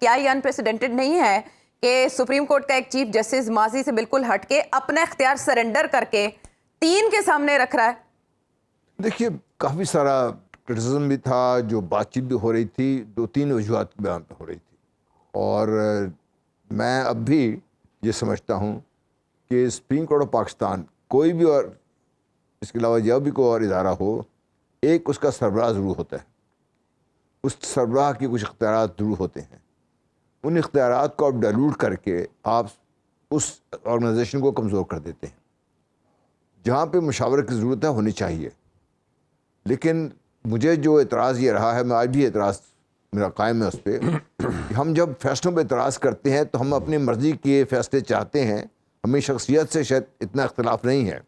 کیا یہ انپریسیڈنٹڈ نہیں ہے کہ سپریم کورٹ کا ایک چیف جسٹس ماضی سے بالکل ہٹ کے اپنا اختیار سرنڈر کر کے 3 کے سامنے رکھ رہا ہے؟ دیکھیے کافی سارا کرٹیسزم بھی تھا، جو بات چیت بھی ہو رہی تھی، 2-3 وجوہات بیان ہو رہی تھی، اور میں اب بھی یہ سمجھتا ہوں کہ سپریم کورٹ آف پاکستان کوئی بھی، اور اس کے علاوہ جب بھی کوئی اور ادارہ ہو، ایک اس کا سربراہ ضرور ہوتا ہے، اس سربراہ کے کچھ اختیارات ضرور ہوتے ہیں، ان اختیارات کو آپ ڈائلوٹ کر کے آپ اس آرگنائزیشن کو کمزور کر دیتے ہیں۔ جہاں پہ مشاورت کی ضرورت ہے ہونی چاہیے، لیکن مجھے جو اعتراض یہ رہا ہے، میں آج بھی اعتراض میرا قائم ہے اس پہ، کہ ہم جب فیصلوں پہ اعتراض کرتے ہیں تو ہم اپنی مرضی کے فیصلے چاہتے ہیں، ہمیں شخصیت سے شاید اتنا اختلاف نہیں ہے۔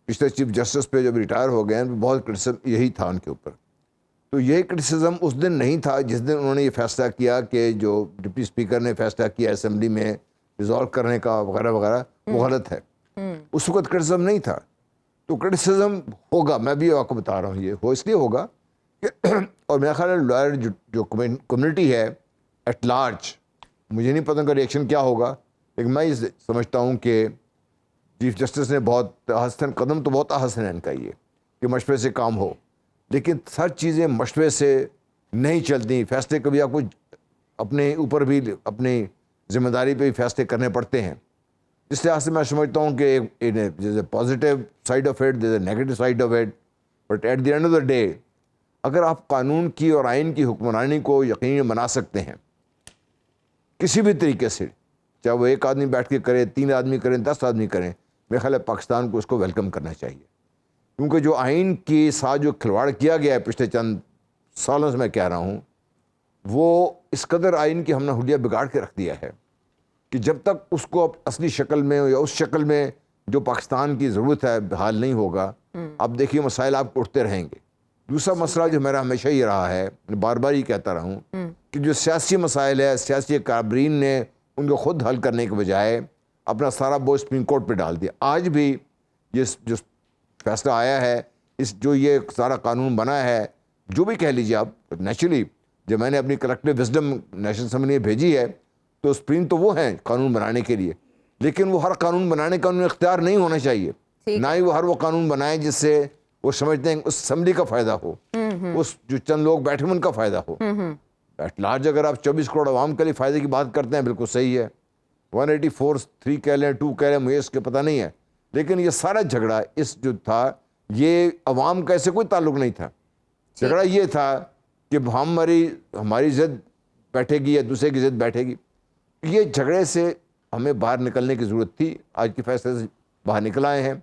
پچھلے چیف جسٹس پہ جب ریٹائر ہو گئے ہیں بہت کرٹیسزم یہی تھا ان کے اوپر، تو یہ کرٹیسزم اس دن نہیں تھا جس دن انہوں نے یہ فیصلہ کیا کہ جو ڈپٹی اسپیکر نے فیصلہ کیا اسمبلی میں ریزالو کرنے کا وغیرہ وغیرہ وہ غلط ہے، اس وقت کرٹیسزم نہیں تھا۔ تو کرٹیسزم ہوگا، میں بھی آپ کو بتا رہا ہوں، یہ اس لیے ہوگا کہ اور میرا خیال ہے لائر جو کمیونٹی ہے ایٹ لارج، مجھے نہیں پتہ ان کا ریئیکشن کیا ہوگا، لیکن میں یہ سمجھتا ہوں کہ چیف جسٹس نے بہت حسن قدم تو بہت حسن ہے ان کا یہ کہ مشورے سے کام ہو، لیکن ہر چیزیں مشورے سے نہیں چلتی، فیصلے کبھی آپ کو اپنے اوپر بھی اپنی ذمہ داری پہ بھی فیصلے کرنے پڑتے ہیں۔ اس لحاظ سے میں سمجھتا ہوں کہ there's a positive side of it, there's a negative side of it, but at the end of the day اگر آپ قانون کی اور آئین کی حکمرانی کو یقینی بنا سکتے ہیں کسی بھی طریقے سے، چاہے وہ ایک آدمی بیٹھ کے کرے، 3 آدمی کریں، 10 آدمی کریں، میرے خیال ہے پاکستان کو اس کو ویلکم کرنا چاہیے، کیونکہ جو آئین کے ساتھ جو کھلواڑ کیا گیا ہے پچھلے چند سالوں سے میں کہہ رہا ہوں، وہ اس قدر آئین کی ہم نے حلیہ بگاڑ کے رکھ دیا ہے کہ جب تک اس کو اصلی شکل میں یا اس شکل میں جو پاکستان کی ضرورت ہے بحال نہیں ہوگا، اب دیکھیے مسائل آپ کو اٹھتے رہیں گے۔ دوسرا مسئلہ جو میرا ہمیشہ یہ رہا ہے، بار بار یہ کہتا رہا ہوں کہ جو سیاسی مسائل ہے، سیاسی کاربرین نے ان کو خود حل کرنے کے بجائے اپنا سارا بوجھ سپریم کورٹ پہ ڈال دیا۔ آج بھی یہ جو فیصلہ آیا ہے، جو یہ سارا قانون بنا ہے، جو بھی کہہ لیجیے آپ، نیچرلی جب میں نے اپنی کلیکٹیو وزڈم نیشنل اسمبلی میں بھیجی ہے تو سپریم تو وہ ہیں قانون بنانے کے لیے، لیکن وہ ہر قانون بنانے کا انہیں اختیار نہیں ہونا چاہیے، نہ ہی وہ ہر وہ قانون بنائیں جس سے وہ سمجھتے ہیں اس اسمبلی کا فائدہ ہو، اس جو چند لوگ بیٹھے ان کا فائدہ ہو۔ ایٹ لارج اگر آپ 24 کروڑ عوام کے لیے فائدے کی بات کرتے ہیں، بالکل صحیح ہے، 184 کہہ لیں 2 کہہ لیں، مجھے اس کے پتہ نہیں ہے، لیکن یہ سارا جھگڑا اس جو تھا یہ عوام کا ایسے کوئی تعلق نہیں تھا، جھگڑا یہ تھا کہ ہماری ضد بیٹھے گی یا دوسرے کی ضد بیٹھے گی۔ یہ جھگڑے سے ہمیں باہر نکلنے کی ضرورت تھی، آج کے فیصلے سے باہر نکل آئے ہیں،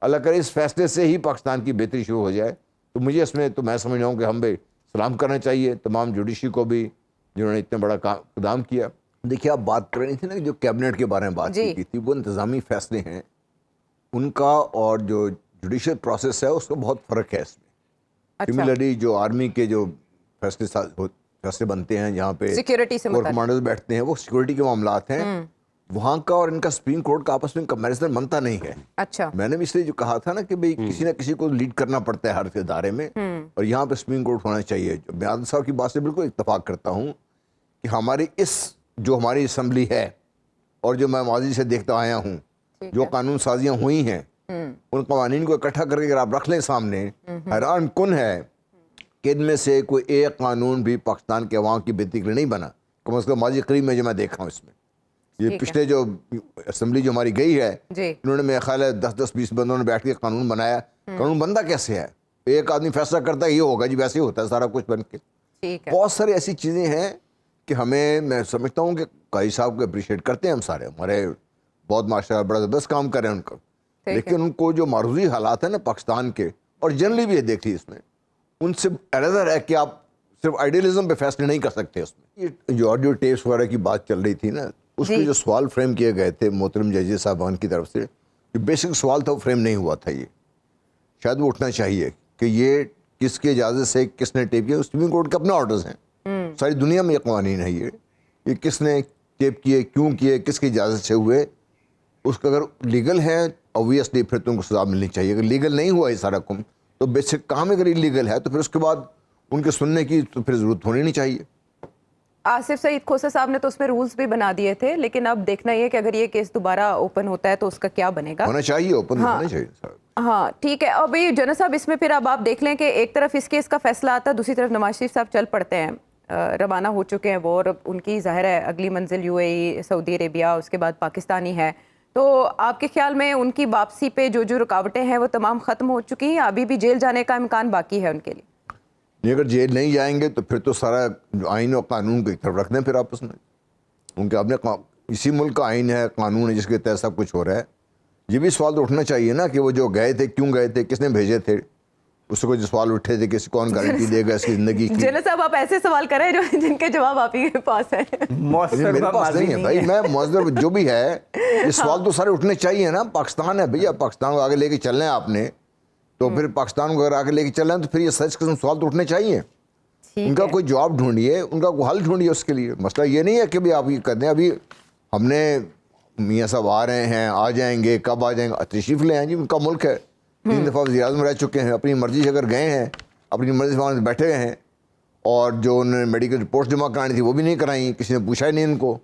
اللہ کرے اس فیصلے سے ہی پاکستان کی بہتری شروع ہو جائے۔ تو مجھے اس میں تو میں سمجھ رہا ہوں کہ ہم بھی سلام کرنا چاہیے تمام جوڈیشری کو بھی جنہوں نے اتنا بڑا اقدام کیا۔ دیکھیے آپ بات کر رہی تھی نا جو کیبنٹ کے بارے میں بات کی تھی، وہ انتظامی فیصلے ہیں ان کا اور جو جوڈیشل پروسیس ہے اس کا بہت فرق ہے اس میں۔ سملرلی جو آرمی کے جو فیصلے بنتے ہیں جہاں پہ کور کمانڈرز بیٹھتے ہیں، وہ سیکورٹی کے معاملات ہیں، وہاں کا اور ان کا سپریم کورٹ کا آپس میں کمپیریزن بنتا نہیں ہے۔ اچھا، میں نے بھی اس لیے جو کہا تھا نا کہ بھئی کسی نہ کسی کو لیڈ کرنا پڑتا ہے ہر ادارے میں، اور یہاں پہ سپریم کورٹ ہونا چاہیے۔ میں عادل صاحب کی بات سے بالکل اتفاق کرتا ہوں کہ ہماری ہماری اسمبلی ہے اور جو میں ماضی سے دیکھتا آیا ہوں، جو قانون سازیاں ہوئی ہیں ان قوانین کو اکٹھا کر کے اگر آپ رکھ لیں سامنے، حیران کن ہے کہ ان میں سے کوئی ایک قانون بھی پاکستان کے عوام کی بہتری کے لیے نہیں بنا، کم از کم ماضی قریب میں جو میں دیکھا ہوں اس میں۔ یہ پچھلے جو اسمبلی جو ہماری گئی ہے، انہوں نے میرا خیال ہے 10-20 بندوں نے بیٹھ کے قانون بنایا۔ قانون بنتا کیسے ہے؟ ایک آدمی فیصلہ کرتا ہے یہ ہوگا جی، ویسے ہی ہوتا ہے سارا کچھ بن کے۔ بہت ساری ایسی چیزیں ہیں کہ میں سمجھتا ہوں کہ قاضی صاحب کو اپریشیٹ کرتے ہیں ہم سارے، ہمارے بہت ماشاءاللہ بڑا زبردست کام کر رہے ہیں ان کا، لیکن ان کو جو معروضی حالات ہیں نا پاکستان کے، اور جنرلی بھی یہ دیکھ لی اس میں، ان سے الیحدہ ہے کہ آپ صرف آئیڈیلزم پہ فیصلے نہیں کر سکتے اس میں۔ یہ جو آڈیو ٹیپس وغیرہ کی بات چل رہی تھی نا، اس پہ جو سوال فریم کیے گئے تھے محترم ججز صاحبان کی طرف سے، جو بیسک سوال تھا وہ فریم نہیں ہوا تھا، یہ شاید وہ اٹھنا چاہیے کہ یہ کس کی اجازت سے کس نے ٹیپ کیا۔ سپریم کورٹ کے اپنے آرڈرز ہیں، ساری دنیا میں یہ قوانین ہے، یہ کس نے ٹیپ کیے، کیوں کیے، کس کی اجازت سے ہوئے، اس کا اگر لیگل ہے اوبویسلی پھر تو ان کو سزا ملنی چاہیے۔ اگر لیگل نہیں ہوا یہ سارا کم تو بیسک کام اگر انلیگل ہے تو پھر اس کے بعد ان کے سننے کی تو پھر ضرورت ہونی نہیں چاہیے۔ آصف سعید کھوسہ صاحب نے تو اس میں رولز بھی بنا دیے تھے، لیکن اب دیکھنا یہ کہ اگر یہ کیس دوبارہ اوپن ہوتا ہے تو اس کا کیا بنے گا. ہونا چاہیے، اوپن ہونا چاہیے صاحب. ہاں ٹھیک ہے. ابھی جنرل صاحب اس میں پھر اب آپ دیکھ لیں کہ ایک طرف اس کیس کا فیصلہ آتا ہے، دوسری طرف نواز شریف صاحب چل پڑتے ہیں، روانہ ہو چکے ہیں وہ، اور ان کی ظاہر ہے اگلی منزل یو اے ای، سعودی عربیہ، اس کے بعد پاکستانی ہے. تو آپ کے خیال میں ان کی واپسی پہ جو رکاوٹیں ہیں وہ تمام ختم ہو چکی ہیں یا ابھی بھی جیل جانے کا امکان باقی ہے ان کے لیے؟ نہیں، اگر جیل نہیں جائیں گے تو پھر تو سارا جو آئین اور قانون کو ایک طرف رکھ دیں پھر آپس میں، کیونکہ آپ نے اسی ملک کا آئین ہے، قانون ہے جس کے تحت سب کچھ ہو رہا ہے. یہ بھی سوال تو اٹھنا چاہیے نا کہ وہ جو گئے تھے کیوں گئے تھے، کس نے بھیجے تھے، اس کو جو سوال اٹھے تھے کہ کون گارنٹی دے گا اس کی زندگی کی. جنرل صاحب آپ ایسے سوال کریں جن کے جواب آپ ہی کے پاس ہیں. میرے پاس نہیں ہے بھائی، میں معذر جو بھی ہے، یہ سوال تو سارے اٹھنے چاہیے نا. پاکستان ہے بھیا، پاکستان کو آگے لے کے چلنا ہے آپ نے، تو پھر پاکستان کو اگر آگے لے کے چلنا ہے تو پھر یہ سچ قسم سوال تو اٹھنے چاہیے. ان کا کوئی جواب ڈھونڈیے، ان کا کوئی حل ڈھونڈیے اس کے لیے. مسئلہ یہ نہیں ہے کہ بھی آپ یہ کہتے ہیں ابھی ہم نے میاں صاحب آ رہے ہیں، آ جائیں گے، کب آ جائیں گے، تشریف لے آئیں جی، ان کا ملک ہے، 3 دفعہ وزیر اعظم رہ چکے ہیں، اپنی مرضی سے اگر گئے ہیں، اپنی مرضی سے وہاں بیٹھے ہوئے ہیں، اور جو انہوں نے میڈیکل رپورٹ جمع کرانی تھی وہ بھی نہیں کرائیں، کسی نے پوچھا ہی نہیں ان کو،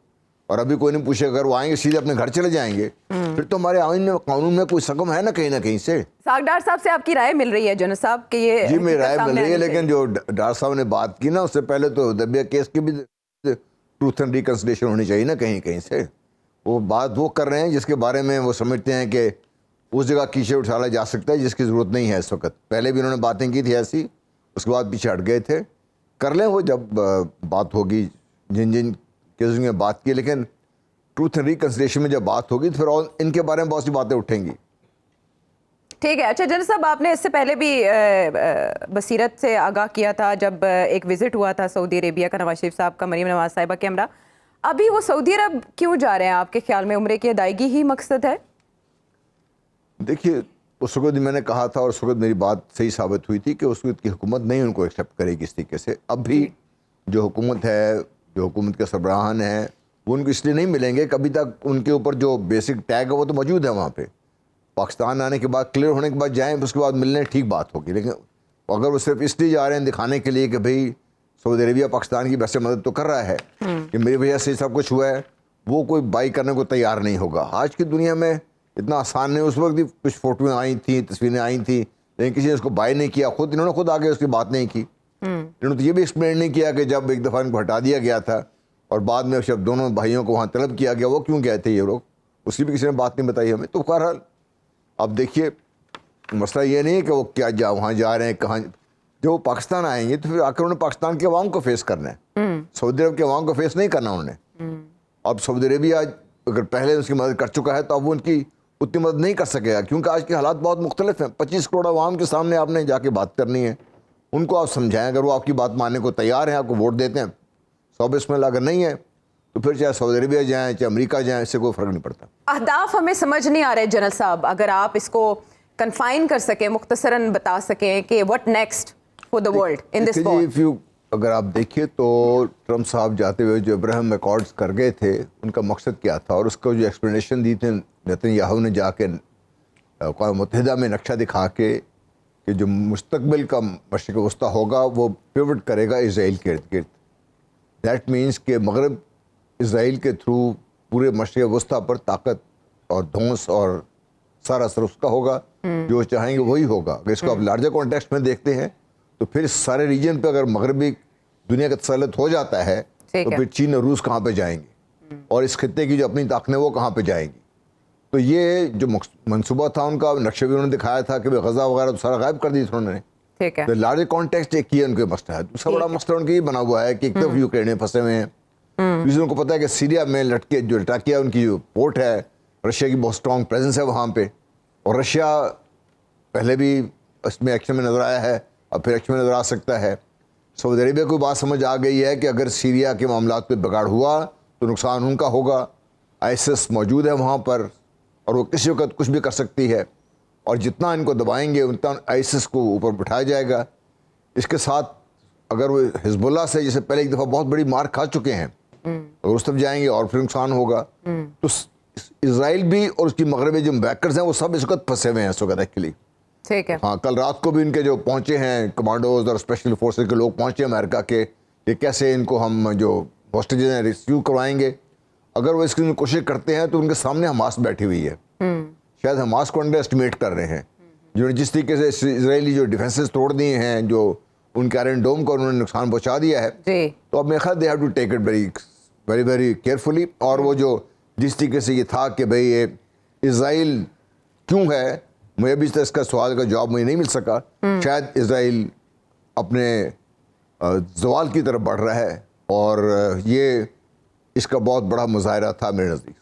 اور ابھی کوئی نہیں پوچھے. اگر وہ آئیں گے سیدھے اپنے گھر چلے جائیں گے، پھر تو ہمارے آئین میں قانون میں کوئی سقم ہے نا کہیں سے. ساگڈار صاحب سے آپ کی رائے مل رہی ہے جنرل صاحب کہ یہ جی میری رائے مل رہی ہے، لیکن جو ڈار صاحب نے بات کی نا، اس سے پہلے تو دبیا کیس کی بھی ٹروتھ اینڈ ریکنسلیشن ہونی چاہیے نا کہیں سے. وہ بات وہ کر رہے ہیں جس کے بارے میں وہ سمجھتے ہیں کہ اس جگہ کیچے اٹھایا جا سکتا ہے جس کی ضرورت نہیں ہے اس وقت. پہلے بھی انہوں نے باتیں کی تھی ایسی، اس کے بعد پیچھے ہٹ گئے تھے. کر لیں وہ جب بات ہوگی جن کیسوں میں بات کی، لیکن ٹروتھ اینڈ ریکنسلیشن میں جب بات ہوگی تو پھر ان کے بارے میں بہت سی باتیں اٹھیں گی. ٹھیک ہے. اچھا جنرل صاحب، آپ نے اس سے پہلے بھی بصیرت سے آگاہ کیا تھا جب ایک وزٹ ہوا تھا سعودی عربیہ کا نواز شریف صاحب کا مریم نواز صاحبہ کے ہمراہ. ابھی وہ سعودی عرب کیوں جا رہے ہیں آپ کے خیال میں؟ عمرے کی ادائیگی ہی مقصد ہے؟ دیکھیے اس وقت میں نے کہا تھا، اور اس وقت میری بات صحیح ثابت ہوئی تھی کہ اس وقت کی حکومت نہیں ان کو ایکسیپٹ کرے گی اس طریقے سے. اب بھی جو حکومت ہے، جو حکومت کے سربراہان ہیں، وہ ان کو اس لیے نہیں ملیں گے کہ ابھی تک ان کے اوپر جو بیسک ٹیگ ہے وہ تو موجود ہے وہاں پہ. پاکستان آنے کے بعد کلیئر ہونے کے بعد جائیں، اس کے بعد ملنے ٹھیک بات ہوگی. لیکن اگر وہ صرف اس لیے جا رہے ہیں دکھانے کے لیے کہ بھئی سعودی عربیہ پاکستان کی ویسے مدد تو کر رہا ہے کہ میری وجہ سے سب کچھ ہوا ہے، وہ کوئی بائی کرنے کو تیار نہیں ہوگا. آج کی دنیا میں اتنا آسان نہیں. اس وقت بھی کچھ فوٹویں آئی تھیں، تصویریں آئی تھیں، لیکن کسی نے اس کو بائی نہیں کیا. انہوں نے خود آگے اس کی بات نہیں کی. انہوں نے تو یہ بھی ایکسپلین نہیں کیا کہ جب ایک دفعہ ان کو ہٹا دیا گیا تھا اور بعد میں جب دونوں بھائیوں کو وہاں طلب کیا گیا وہ کیوں گئے تھے یہ لوگ، اس کی بھی کسی نے بات نہیں بتائی ہمیں. تو بہرحال اب دیکھیے مسئلہ یہ نہیں ہے کہ وہ کیا وہاں جا رہے ہیں کہاں. جب وہ پاکستان آئیں گے تو پھر آ کر انہوں نے پاکستان کے عوام کو فیس کرنا ہے، سعودی عرب کے عوام کو فیس نہیں کرنا انہوں نے. اب سعودی عربیہ اگر پہلے اس کی مدد کر چکا ہے تو اب وہ ان کی اتنی مدد نہیں کر سکے گا، کیونکہ آج کے حالات بہت مختلف ہیں. 25 کروڑ عوام کے سامنے آپ نے جا کے بات کرنی ہے، ان کو آپ سمجھائیں. اگر وہ آپ کی بات ماننے کو تیار ہیں، آپ کو ووٹ دیتے ہیں، بسم اللہ. اگر نہیں ہے تو پھر چاہے سعودی عربیہ جائیں چاہے امریکہ جائیں، اس سے کوئی فرق نہیں پڑتا. اہداف ہمیں سمجھ نہیں آ رہے جنرل صاحب، اگر آپ اس کو کنفائن کر سکیں، مختصراً بتا سکیں کہ what next for the world in this war. اگر آپ دیکھیے تو ٹرمپ صاحب جاتے ہوئے جو ابراہیم ایکارڈز کر گئے تھے، ان کا مقصد کیا تھا، اور اس کو جو ایکسپلینیشن دی تھی نیتن یاہو نے جا کے اقوام متحدہ میں نقشہ دکھا کے کہ جو مستقبل کا مشرق وسطیٰ ہوگا وہ پیوٹ کرے گا اسرائیل کے ارد گرد. دیٹ مینس کہ مغرب اسرائیل کے تھرو پورے مشرق وسطیٰ پر طاقت اور دھونس اور سارا اثر اس کا ہوگا، جو چاہیں گے وہی ہوگا. اگر اس کو آپ لارجر کانٹیکسٹ میں دیکھتے ہیں تو پھر سارے ریجن پہ اگر مغربی دنیا کا تسلط ہو جاتا ہے تو پھر چین اور روس کہاں پہ جائیں گے، اور اس خطے کی جو اپنی طاقتیں وہ کہاں پہ جائیں گی. تو یہ جو منصوبہ تھا ان کا، نقشہ بھی انہوں نے دکھایا تھا کہ غزہ وغیرہ تو سارا غائب کر دی تھی انہوں نے. ٹھیک ہے. تو لارجر کانٹیکسٹ ایک یہ ان کے مسئلہ ہے. دوسرا بڑا مسئلہ ان کا یہ بنا ہوا ہے کہ ایک طرف یوکرین میں پھنسے ہوئے ہیں، دوسرے ان کو پتہ ہے کہ سیریا میں لٹاکیا ان کی جو پورٹ ہے، رشیا کی بہت اسٹرانگ پریزنس ہے وہاں پہ، اور رشیا پہلے بھی اس میں ایکشن میں نظر آیا ہے، اب پھر ایکشن میں نظر آ سکتا ہے. سعودی عربیہ کو بات سمجھ آ گئی ہے کہ اگر سیریا کے معاملات پہ بگاڑ ہوا تو نقصان ان کا ہوگا. آئیسس موجود ہے وہاں پر اور وہ کسی وقت کچھ بھی کر سکتی ہے، اور جتنا ان کو دبائیں گے اتنا آئیسس کو اوپر بٹھایا جائے گا. اس کے ساتھ اگر وہ حزب اللہ سے جیسے پہلے ایک دفعہ بہت بڑی مار کھا چکے ہیں، اگر اس طرف جائیں گے اور پھر نقصان ہوگا. تو اسرائیل بھی اور اس کی مغربی جو بیکرز ہیں وہ سب اس وقت پھنسے ہوئے ہیں اس وقت ایکچولی. ٹھیک ہے. ہاں کل رات کو بھی ان کے جو پہنچے ہیں کمانڈوز اور اسپیشل فورسز کے لوگ پہنچے امریکہ کے، کہ کیسے ان کو ہم جو ہوسٹیجز ہیں ریسکیو کروائیں گے. اگر وہ اس کی کوشش کرتے ہیں تو ان کے سامنے حماس بیٹھی ہوئی ہے, شاید حماس کو انڈر اسٹیمیٹ کر رہے ہیں, جو جس طریقے سے اسرائیلی جو ڈیفینسز توڑ دیے ہیں, جو ان کے آئرن ڈوم کو انہوں نے نقصان پہنچا دیا ہے, تو اب میرے خیال they have to take it very very carefully. اور وہ جو جس طریقے سے یہ تھا کہ بھئی یہ اسرائیل کیوں ہے, مجھے ابھی تک اس کا سوال کا جواب مجھے نہیں مل سکا. شاید اسرائیل اپنے زوال کی طرف بڑھ رہا ہے, اور یہ اس کا بہت بڑا مظاہرہ تھا میرے نزدیک.